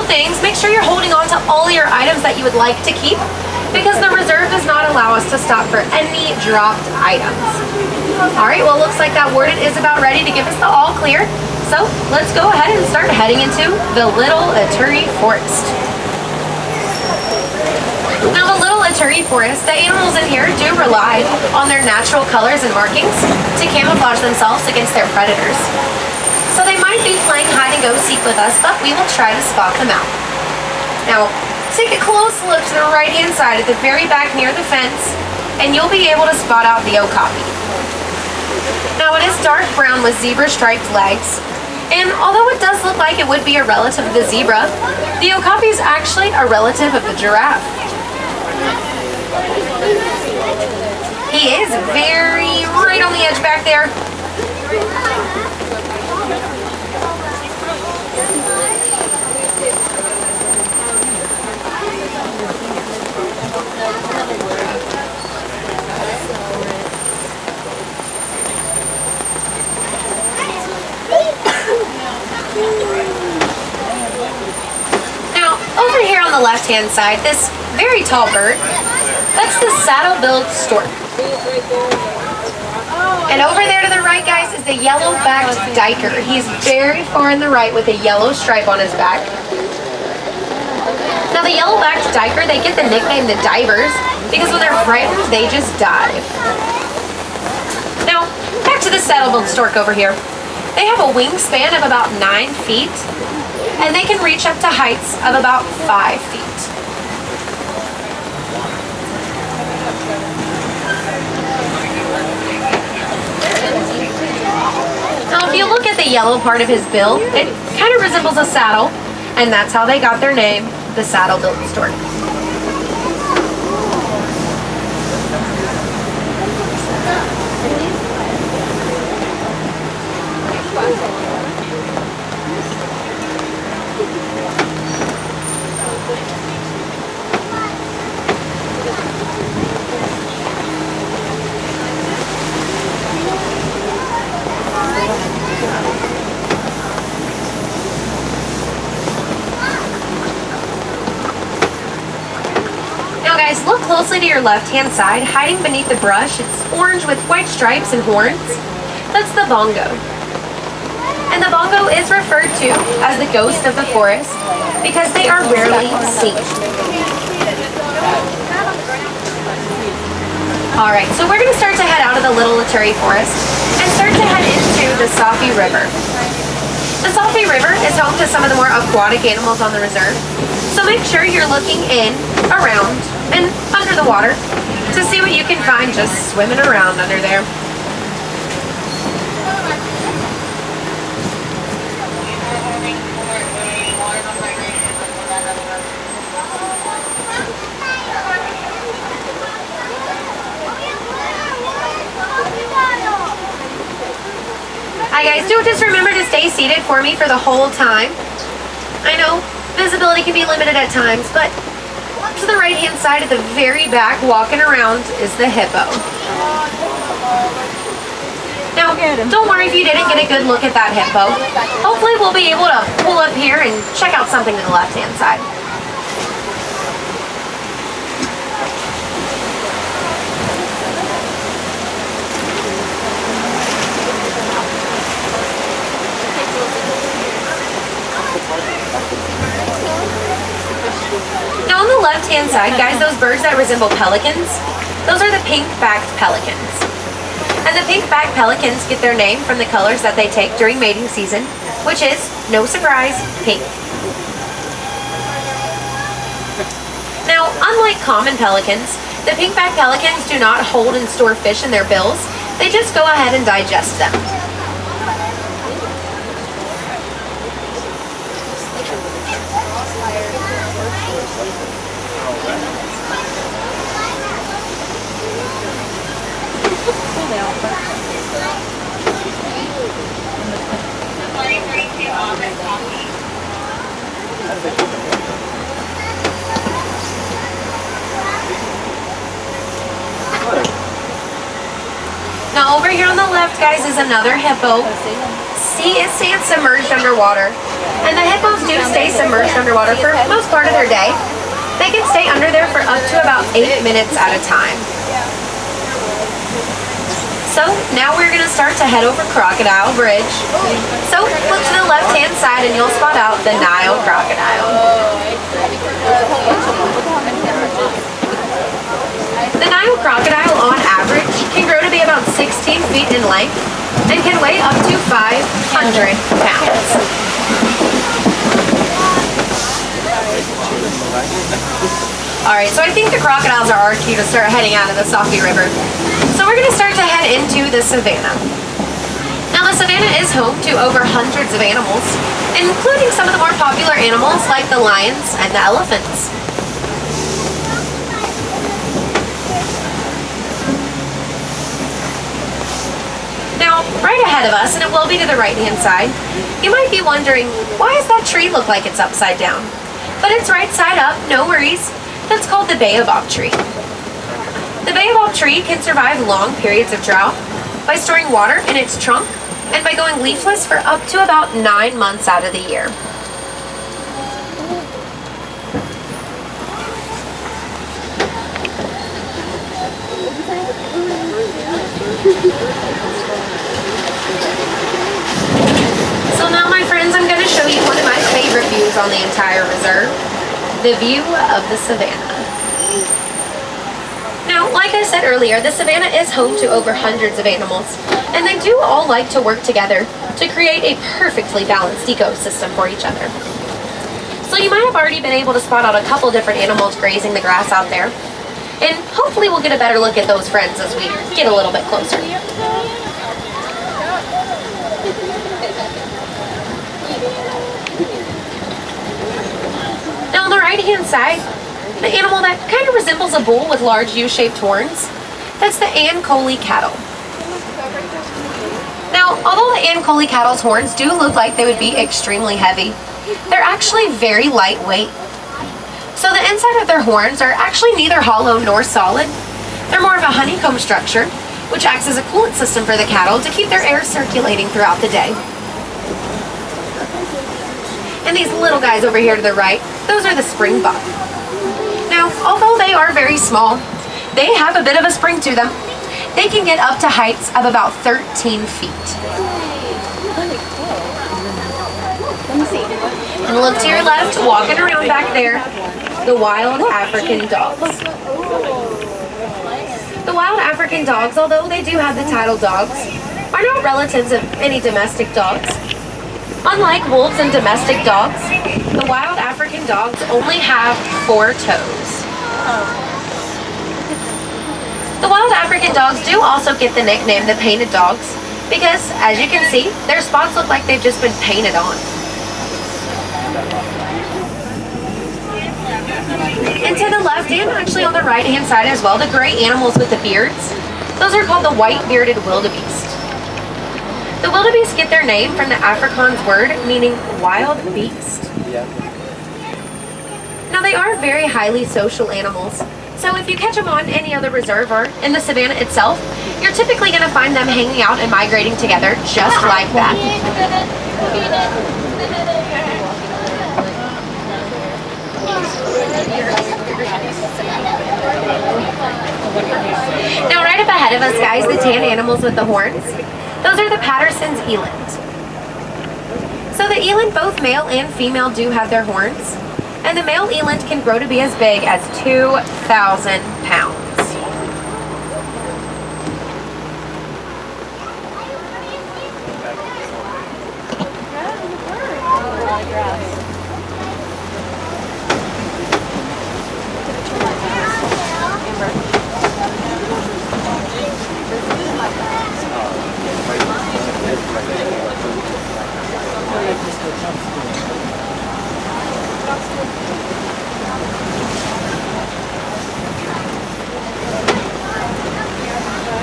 things, make sure you're holding on to all your items that you would like to keep, because the reserve does not allow us to stop for any dropped items. All right, well, it looks like that warden is about ready to give us the all clear. So let's go ahead and start heading into the Little Ituri Forest. Now, the Little Ituri Forest, the animals in here do rely on their natural colors and markings to camouflage themselves against their predators. So they might be playing hide and go seek with us, but we will try to spot them out. Now, take a close look to the right-hand side at the very back near the fence, and you'll be able to spot out the okapi. Now, it is dark brown with zebra-striped legs, and although it does look like it would be a relative of the zebra, the okapi is actually a relative of the giraffe. He is very right on the edge back there. Now, over here on the left-hand side, this very tall bird, that's the saddle-billed stork. And over there to the right, guys, is the yellow-backed diker. He's very far in the right with a yellow stripe on his back. Now, the yellow-backed diker, they get the nickname the divers because when they're frightened, they just dive. Now, back to the saddle-billed stork over here. They have a wingspan of about 9 feet, and they can reach up to heights of about 5 feet. Now, if you look at the yellow part of his bill, it kind of resembles a saddle, and that's how they got their name, the saddle-billed stork. Guys, look closely to your left-hand side, hiding beneath the brush. It's orange with white stripes and horns. That's the bongo. And the bongo is referred to as the ghost of the forest because they are rarely seen. All right, so we're going to start to head out of the Little Ituri Forest and start to head into the Safi River. The Safi River is home to some of the more aquatic animals on the reserve, so make sure you're looking in, around, and under the water to see what you can find just swimming around under there. Hi guys, do just remember to stay seated for me for the whole time. I know visibility can be limited at times, but to the right-hand side at the very back, walking around, is the hippo. Now, don't worry if you didn't get a good look at that hippo. Hopefully we'll be able to pull up here and check out something to the left-hand side. Now on the left-hand side, guys, those birds that resemble pelicans, those are the pink-backed pelicans. And the pink-backed pelicans get their name from the colors that they take during mating season, which is, no surprise, pink. Now, unlike common pelicans, the pink-backed pelicans do not hold and store fish in their bills. They just go ahead and digest them. Now over here on the left, guys, is another hippo. He is submerged underwater. And the hippos do stay submerged underwater for most part of their day. They can stay under there for up to about 8 minutes at a time. So now we're going to start to head over Crocodile Bridge. So look to the left-hand side and you'll spot out the Nile Crocodile. The Nile Crocodile, on average, can grow to be about 16 feet in length and can weigh up to 500 pounds. Alright, so I think the crocodiles are our cue to start heading out of the Safi River. So we're going to start to head into the savannah. Now the savannah is home to over hundreds of animals, including some of the more popular animals like the lions and the elephants. Now, right ahead of us, and it will be to the right-hand side, you might be wondering, why does that tree look like it's upside down? But it's right side up, no worries. That's called the baobab tree. The baobab tree can survive long periods of drought by storing water in its trunk and by going leafless for up to about 9 months out of the year. So now, my friends, I'm going to show you one of my favorite views on the entire reserve, the view of the savannah. Now, like I said earlier, the savannah is home to over hundreds of animals, and they do all like to work together to create a perfectly balanced ecosystem for each other. So you might have already been able to spot out a couple different animals grazing the grass out there, and hopefully we'll get a better look at those friends as we get a little bit closer. Now on the right-hand side, the animal that kind of resembles a bull with large U-shaped horns, that's the Ancholy Cattle. Now, although the Ancholy Cattle's horns do look like they would be extremely heavy, they're actually very lightweight. So the inside of their horns are actually neither hollow nor solid. They're more of a honeycomb structure, which acts as a coolant system for the cattle to keep their air circulating throughout the day. And these little guys over here to the right, those are the Springbok. Now, although they are very small, they have a bit of a spring to them. They can get up to heights of about 13 feet. And look to your left, walking around back there, the wild African dogs. The wild African dogs, although they do have the title dogs, are not relatives of any domestic dogs. Unlike wolves and domestic dogs, the wild African dogs only have 4 toes. The wild African dogs do also get the nickname the painted dogs because, as you can see, their spots look like they've just been painted on. And to the left and actually on the right hand side as well, the gray animals with the beards, those are called the white-bearded wildebeest. The wildebeest get their name from the Afrikaans word meaning wild beast. Now they are very highly social animals, so if you catch them on any other reserve or in the savannah itself, you're typically going to find them hanging out and migrating together just like that. Now right up ahead of us, guys, the tan animals with the horns, those are the Patterson's eland. So the eland, both male and female, do have their horns, and the male eland can grow to be as big as 2,000 pounds.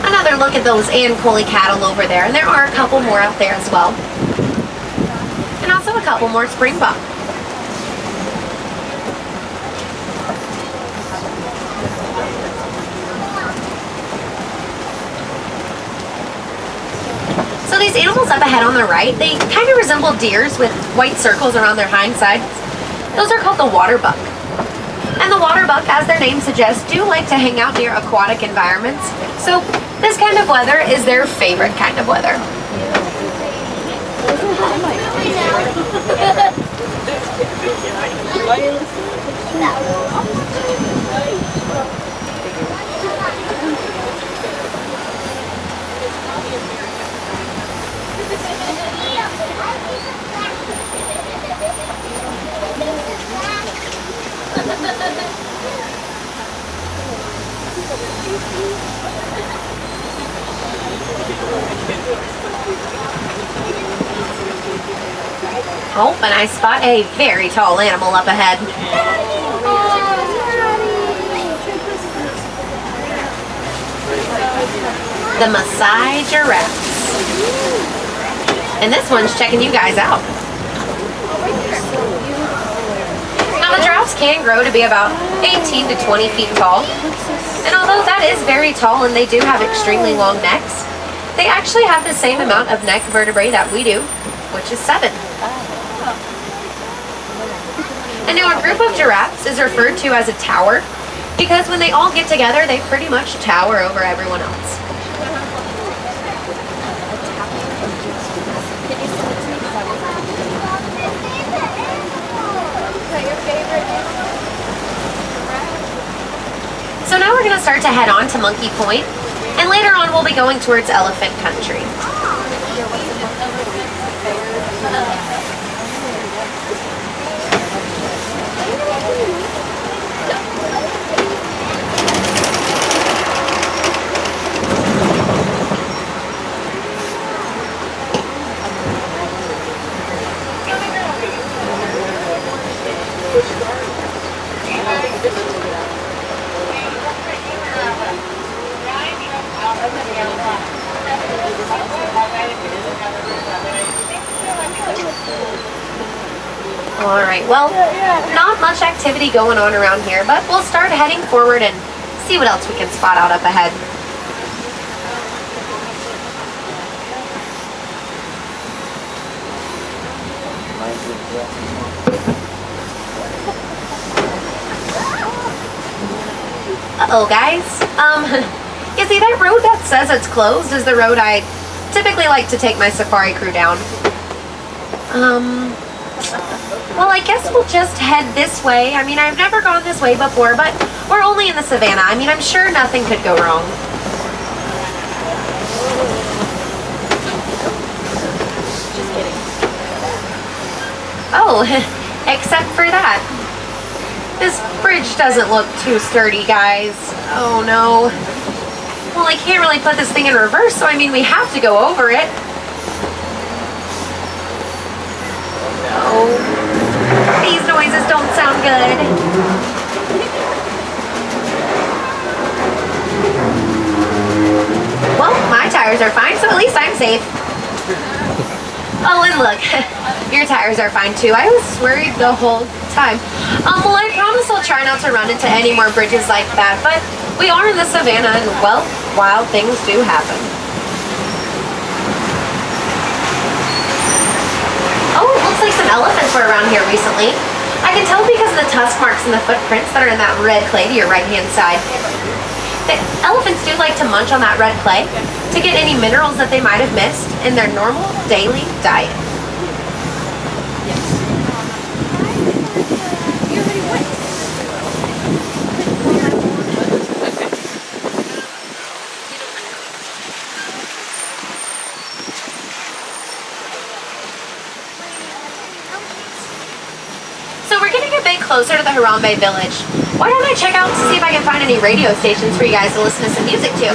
Another look at those Ancholy cattle over there, and there are a couple more out there as well. And also a couple more Springbok. So these animals up ahead on the right, they kind of resemble deers with white circles around their hind sides. Those are called the water buck. And the water buck, as their name suggests, do like to hang out near aquatic environments. So this kind of weather is their favorite kind of weather. Oh, and I spot a very tall animal up ahead. The Maasai giraffes. And this one's checking you guys out. Now the giraffes can grow to be about 18 to 20 feet tall. And although that is very tall and they do have extremely long necks, they actually have the same amount of neck vertebrae that we do, which is 7. And now a group of giraffes is referred to as a tower because when they all get together, they pretty much tower over everyone else. So now we're going to start to head on to Monkey Point, and later on we'll be going towards Elephant Country. Alright, well, not much activity going on around here, but we'll start heading forward and see what else we can spot out up ahead. Uh-oh, guys. You see that road that says it's closed is the road I typically like to take my safari crew down. Well, I guess we'll just head this way. I mean, I've never gone this way before, but we're only in the savannah. I mean, I'm sure nothing could go wrong. Just kidding. Oh, except for that. This bridge doesn't look too sturdy, guys. Oh, no. Well, I can't really put this thing in reverse, so I mean, we have to go over it. Oh, these noises don't sound good. Well, my tires are fine, so at least I'm safe. Oh, and look, your tires are fine too. I was worried the whole time. Well, I promise I'll try not to run into any more bridges like that, but we are in the savannah and, well, wild things do happen. Oh, it looks like some elephants were around here recently. I can tell because of the tusk marks and the footprints that are in that red clay to your right-hand side. The elephants do like to munch on that red clay to get any minerals that they might have missed in their normal daily diet. Closer to the Harambee Village. Why don't I check out to see if I can find any radio stations for you guys to listen to some music to?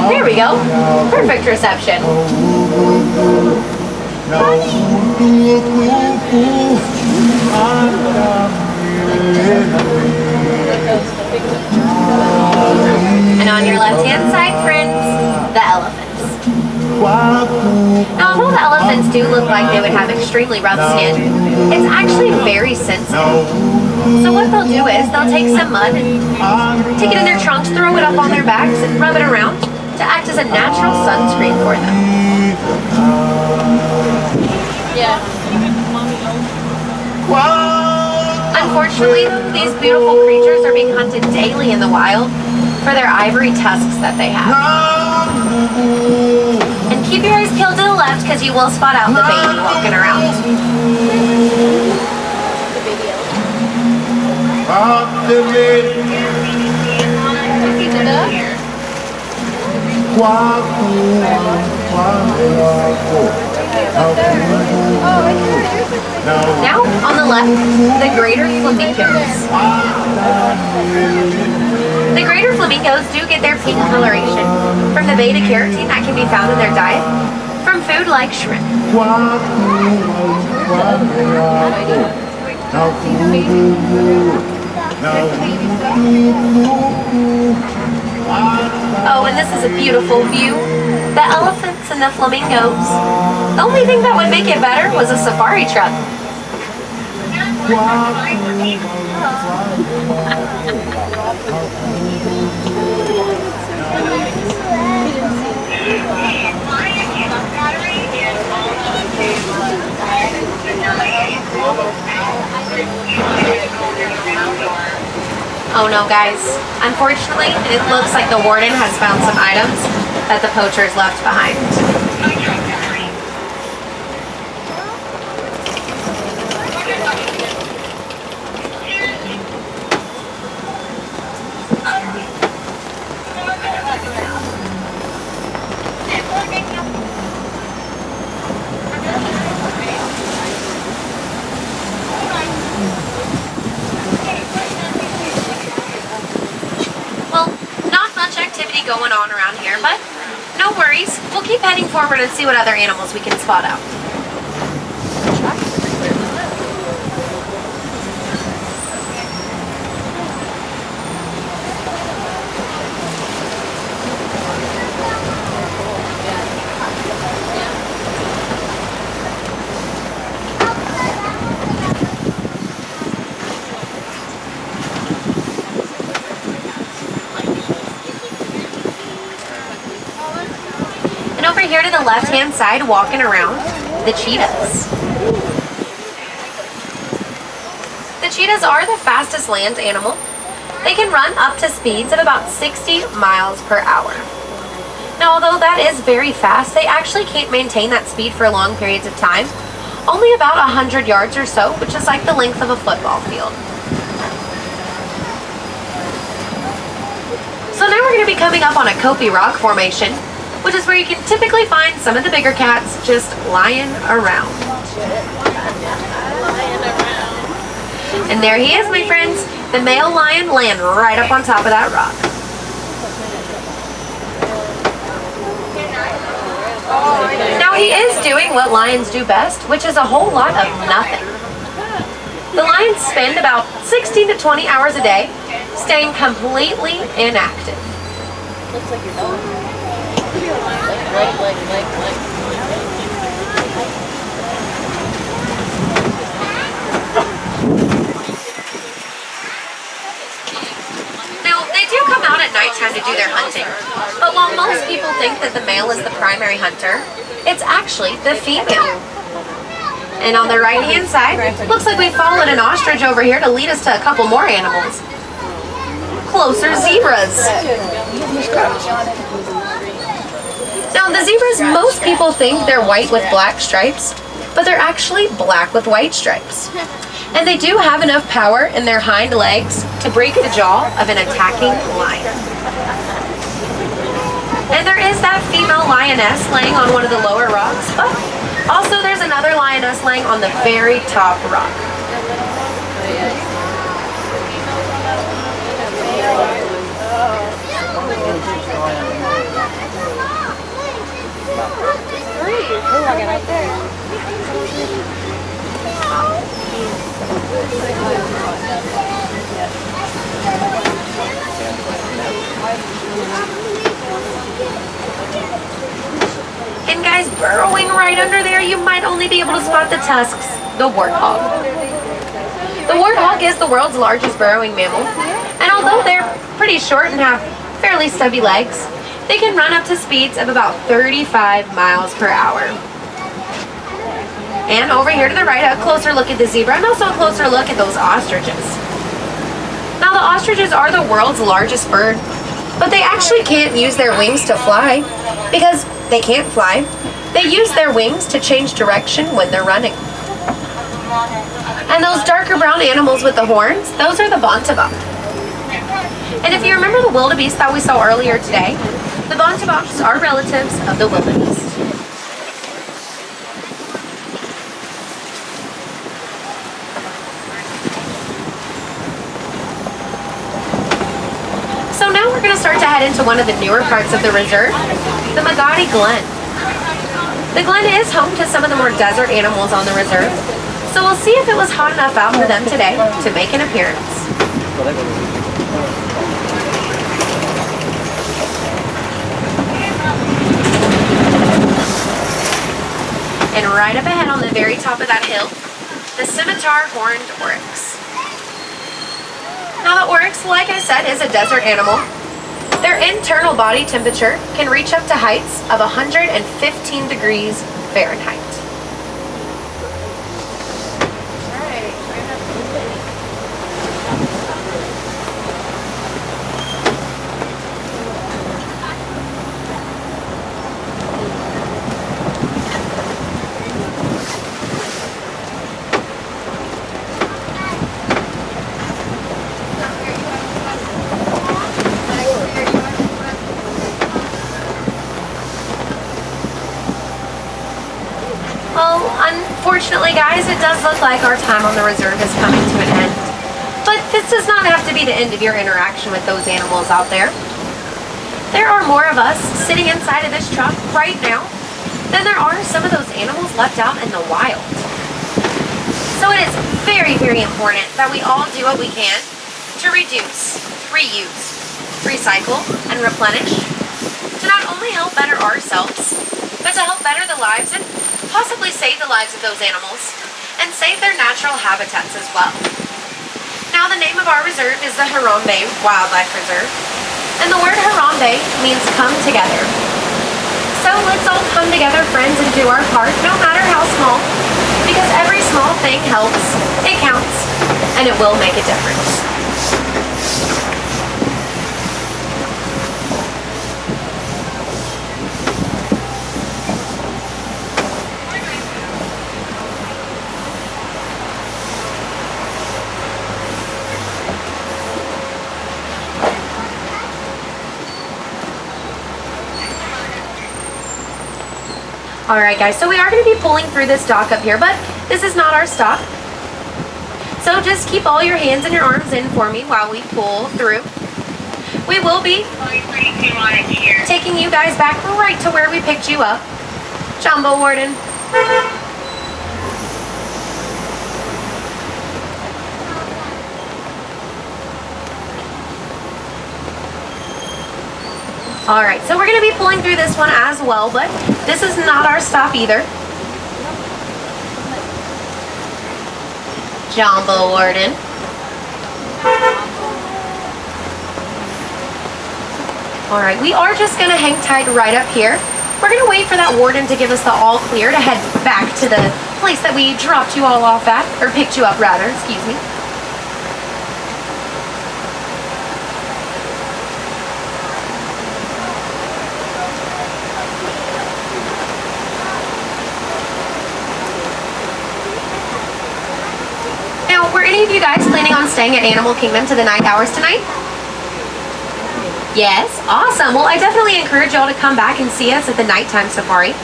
There we go. Perfect reception. And on your left-hand side, friends, the elephants. Now, although the elephants do look like they would have extremely rough skin, it's actually very sensitive. So what they'll do is they'll take some mud and take it in their trunks, throw it up on their backs, and rub it around to act as a natural sunscreen for them. Yeah. Unfortunately, these beautiful creatures are being hunted daily in the wild for their ivory tusks that they have. And keep your eyes peeled to the left because you will spot out the baby walking around. Now, on the left, the greater flamingos. The greater flamingos do get their pink coloration from the beta-carotene that can be found in their diet from food like shrimp. Oh, and this is a beautiful view. The elephants and the flamingos. The only thing that would make it better was a safari truck. Oh no, guys. Unfortunately, it looks like the warden has found some items that the poachers left behind. Going on around here, but no worries. We'll keep heading forward and see what other animals we can spot out. Here to the left-hand side, walking around, the cheetahs. The cheetahs are the fastest land animal. They can run up to speeds of about 60 miles per hour. Now, although that is very fast, they actually can't maintain that speed for long periods of time. Only about 100 yards or so, which is like the length of a football field. So now we're going to be coming up on a Kofi rock formation, which is where you can typically find some of the bigger cats just lying around. And there he is, my friends. The male lion land right up on top of that rock. Now he is doing what lions do best, which is a whole lot of nothing. The lions spend about 16 to 20 hours a day staying completely inactive. Looks like your dog. Now, they do come out at nighttime to do their hunting, but while most people think that the male is the primary hunter, it's actually the female. And on the right-hand side, looks like we followed an ostrich over here to lead us to a couple more animals. Closer, zebras. Now, the zebras, most people think they're white with black stripes, but they're actually black with white stripes. And they do have enough power in their hind legs to break the jaw of an attacking lion. And there is that female lioness laying on one of the lower rocks, but also there's another lioness laying on the very top rock. Oh, I got right there. And guys, burrowing right under there, you might only be able to spot the tusks, the warthog. The warthog is the world's largest burrowing mammal, and although they're pretty short and have fairly stubby legs, they can run up to speeds of about 35 miles per hour. And over here to the right, a closer look at the zebra and also a closer look at those ostriches. Now the ostriches are the world's largest bird, but they actually can't use their wings to fly because they can't fly. They use their wings to change direction when they're running. And those darker brown animals with the horns, those are the bontebok. And if you remember the wildebeest that we saw earlier today, the bonteboks are relatives of the wildebeest. So now we're going to start to head into one of the newer parts of the reserve, the Magadi Glen. The glen is home to some of the more desert animals on the reserve, so we'll see if it was hot enough out for them today to make an appearance. And right up ahead on the very top of that hill, the Scimitar horned oryx. Now the oryx, like I said, is a desert animal. Their internal body temperature can reach up to heights of 115 degrees Fahrenheit. Well, unfortunately, guys, it does look like our time on the reserve is coming to an end. But this does not have to be the end of your interaction with those animals out there. There are more of us sitting inside of this truck right now than there are some of those animals left out in the wild. So it is very, very important that we all do what we can to reduce, reuse, recycle, and replenish to not only help better ourselves, but to help better the lives and possibly save the lives of those animals and save their natural habitats as well. Now the name of our reserve is the Harambe Wildlife Reserve, and the word Harambe means come together. So let's all come together, friends, and do our part, no matter how small, because every small thing helps, it counts, and it will make a difference. Alright guys, so we are going to be pulling through this dock up here, but this is not our stop. So just keep all your hands and your arms in for me while we pull through. We will be taking you guys back right to where we picked you up. Jumbo Warden. Alright, so we're going to be pulling through this one as well, but this is not our stop either. Jumbo Warden. Alright, we are just going to hang tight right up here. We're going to wait for that warden to give us the all clear to head back to the place that we dropped you all off at, or picked you up rather, excuse me. Were any of you guys planning on staying at Animal Kingdom to the night hours tonight? Yes? Awesome. Well, I definitely encourage y'all to come back and see us at the nighttime safari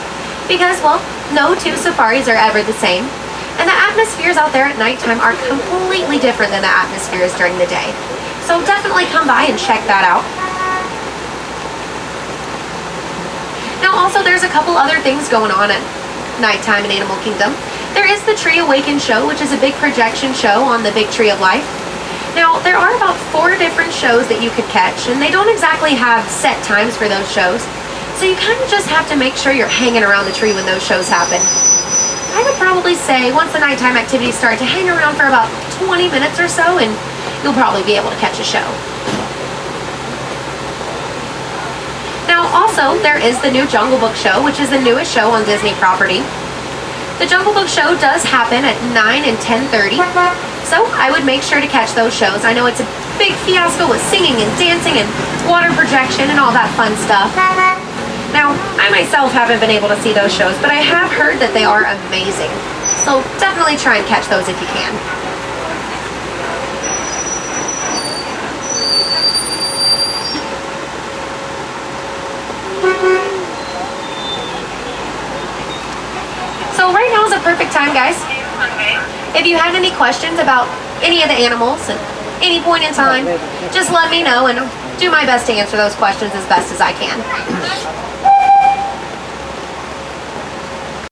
because, well, no two safaris are ever the same. And the atmospheres out there at nighttime are completely different than the atmospheres during the day. So definitely come by and check that out. Now, also, there's a couple other things going on at nighttime in Animal Kingdom. There is the Tree Awaken show, which is a big projection show on the big Tree of Life. Now, there are about 4 different shows that you could catch, and they don't exactly have set times for those shows. So you kind of just have to make sure you're hanging around the tree when those shows happen. I would probably say once the nighttime activities start to hang around for about 20 minutes or so, and you'll probably be able to catch a show. Now, also, there is the new Jungle Book show, which is the newest show on Disney property. The Jungle Book show does happen at 9 and 10:30, so I would make sure to catch those shows. I know it's a big fiasco with singing and dancing and water projection and all that fun stuff. Now, I myself haven't been able to see those shows, but I have heard that they are amazing. So definitely try and catch those if you can. So right now is a perfect time, guys. If you have any questions about any of the animals at any point in time, just let me know and I'll do my best to answer those questions as best as I can.